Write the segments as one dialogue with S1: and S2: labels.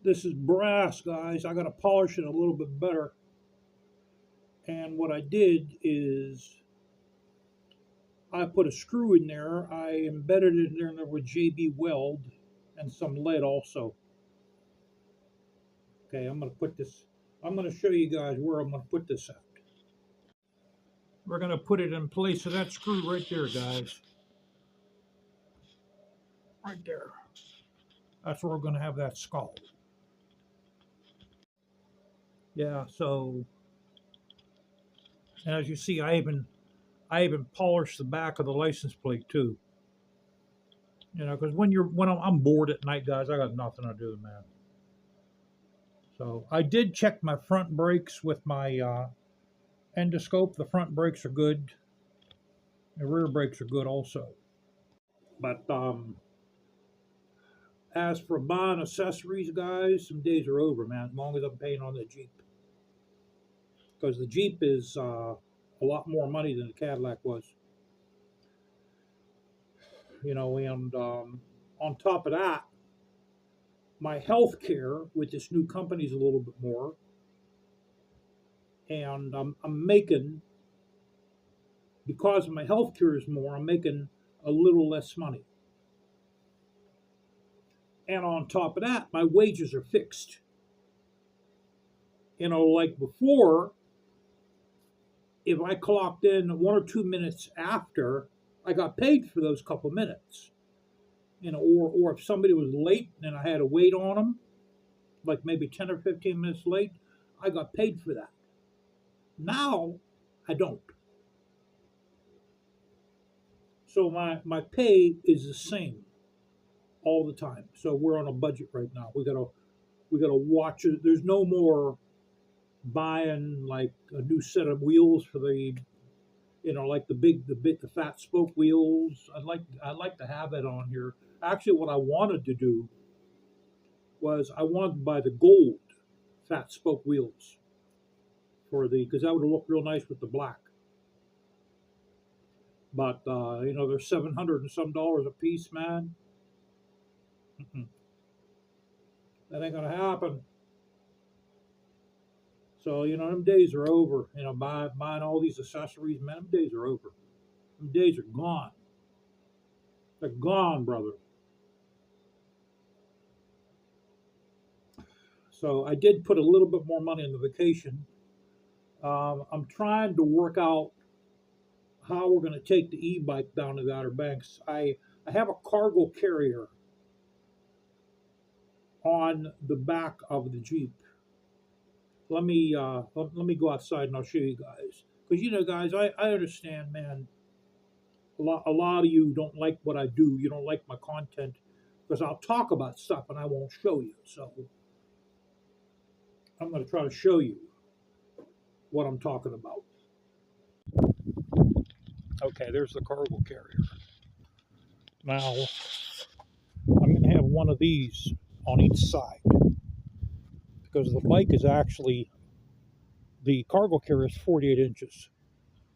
S1: This is brass, guys. I got to polish it a little bit better. And what I did is I put a screw in there. I embedded it in there with JB Weld and some lead also. Okay, I'm going to put this, I'm going to show you guys where I'm going to put this at. We're going to put it in place of that screw right there, guys. Right there. That's where we're going to have that skull. Yeah, so as you see, I even polished the back of the license plate too. You know, because when I'm bored at night, guys, I got nothing to do, man. So I did check my front brakes with my endoscope. The front brakes are good. The rear brakes are good also. But as for buying accessories, guys, some days are over, man. As long as I'm paying on the Jeep, because the Jeep is a lot more money than the Cadillac was. You know, and on top of that, my health care with this new company is a little bit more, and I'm making, because my health care is more, I'm making a little less money. And on top of that, my wages are fixed. You know, like before, if I clocked in 1 or 2 minutes after, I got paid for those couple minutes. You know, or if somebody was late and I had to wait on them, like maybe 10 or 15 minutes late, I got paid for that. Now, I don't. So my pay is the same all the time. So we're on a budget right now. We gotta watch it. There's no more buying like a new set of wheels for the, you know, like the fat spoke wheels. I'd like to have that on here. Actually, what I wanted to do was I wanted to buy the gold fat spoke wheels for the, because that would look real nice with the black. But you know, they're $700 and some a piece, man. That ain't gonna happen. So you know, them days are over. You know, buying all these accessories, man. Them days are over. Them days are gone. They're gone, brother. So I did put a little bit more money in the vacation. I'm trying to work out how we're going to take the e-bike down to the Outer Banks. I have a cargo carrier on the back of the Jeep. Let me go outside and I'll show you guys. Because you know, guys, I understand, man. A lot of you don't like what I do. You don't like my content because I'll talk about stuff and I won't show you. So I'm going to try to show you what I'm talking about. Okay, there's the cargo carrier. Now, I'm going to have one of these on each side because the bike is actually, the cargo carrier is 48 inches.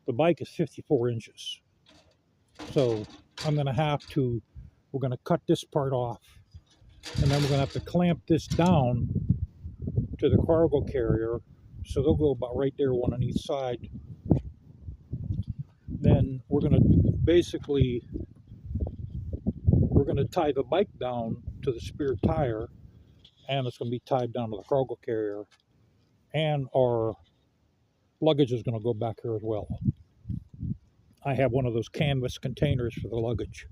S1: The bike is 54 inches. So I'm going to have to, we're going to cut this part off and then we're going to have to clamp this down to the cargo carrier. So they'll go about right there, one on each side. Then we're going to basically, we're going to tie the bike down to the spare tire, and it's going to be tied down to the cargo carrier, and our luggage is going to go back here as well. I have one of those canvas containers for the luggage.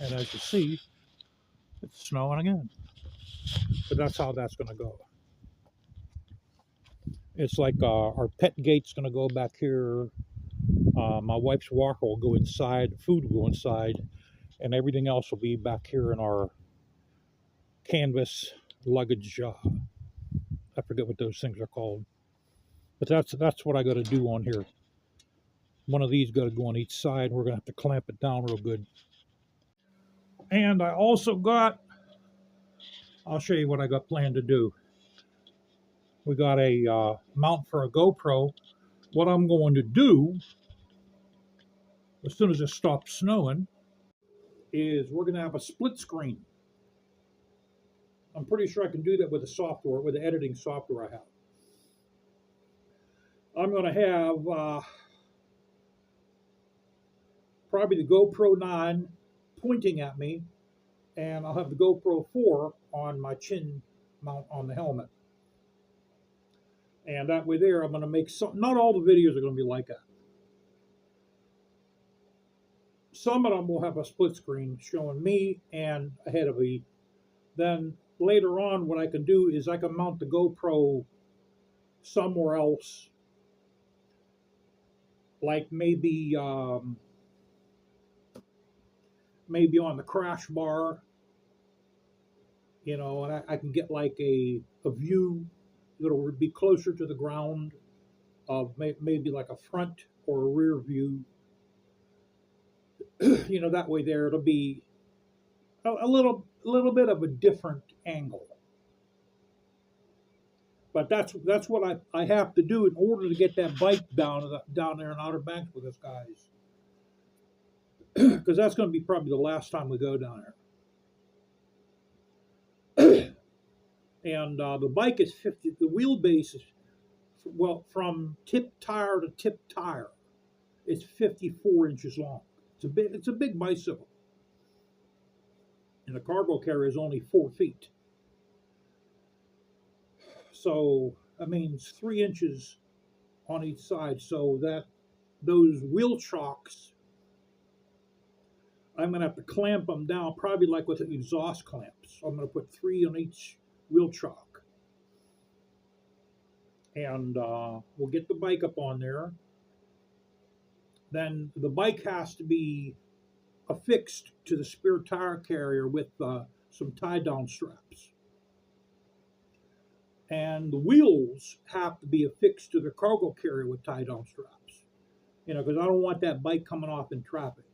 S1: And as you see, it's snowing again. But that's how that's going to go. It's like our pet gate's going to go back here. My wife's walker will go inside, food will go inside, and everything else will be back here in our canvas luggage. I forget what those things are called. But that's what I got to do on here. One of these got to go on each side. We're going to have to clamp it down real good. And I also got, I'll show you what I got planned to do. We got a mount for a GoPro. What I'm going to do, as soon as it stops snowing, is we're going to have a split screen. I'm pretty sure I can do that with the software, with the editing software I have. I'm going to have probably the GoPro 9 pointing at me, and I'll have the GoPro 4 on my chin mount on the helmet. And that way there, I'm going to make some, not all the videos are going to be like that. Some of them will have a split screen showing me and ahead of me. Then later on, what I can do is I can mount the GoPro somewhere else, like maybe maybe on the crash bar, you know, and I can get like a view that'll be closer to the ground of maybe like a front or a rear view. You know, that way there it'll be a little bit of a different angle. But that's what I have to do in order to get that bike down there in Outer Banks with us guys, because that's going to be probably the last time we go down there. And the bike is 50. The wheelbase is, well, from tip tire to tip tire, it's 54 inches long. It's a big bicycle, and the cargo carrier is only 4 feet. So that means 3 inches on each side. So that those wheel chocks, I'm going to have to clamp them down, probably like with an exhaust clamps. So I'm going to put 3 on each wheel chock. And we'll get the bike up on there. Then the bike has to be affixed to the spare tire carrier with some tie-down straps. And the wheels have to be affixed to the cargo carrier with tie-down straps. You know, because I don't want that bike coming off in traffic.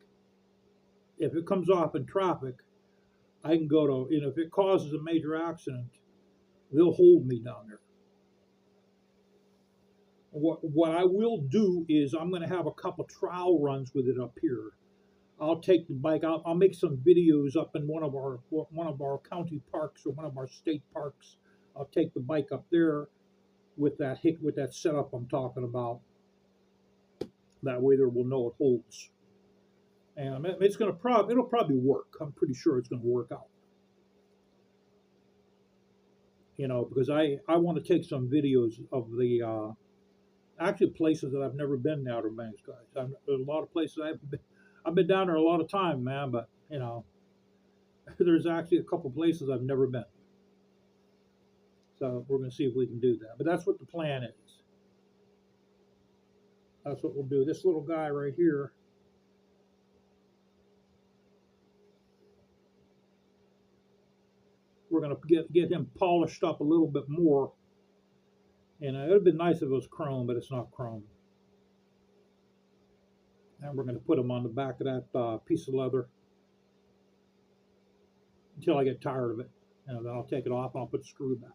S1: If it comes off in traffic, I can go to, you know, if it causes a major accident, they'll hold me down there. What I will do is I'm going to have a couple trial runs with it up here. I'll take the bike out. I'll make some videos up in one of our county parks or one of our state parks. I'll take the bike up there with that setup I'm talking about. That way there we'll know it holds. And it'll probably work. I'm pretty sure it's going to work out. You know, because I want to take some videos of the actually places that I've never been in the Outer Banks, guys. There's a lot of places I've been down there a lot of time, man, but you know, there's actually a couple places I've never been. So we're going to see if we can do that. But that's what the plan is. That's what we'll do. This little guy right here, we're going to get him polished up a little bit more. And it would have been nice if it was chrome, but it's not chrome. And we're going to put him on the back of that piece of leather until I get tired of it. And then I'll take it off and I'll put the screw back.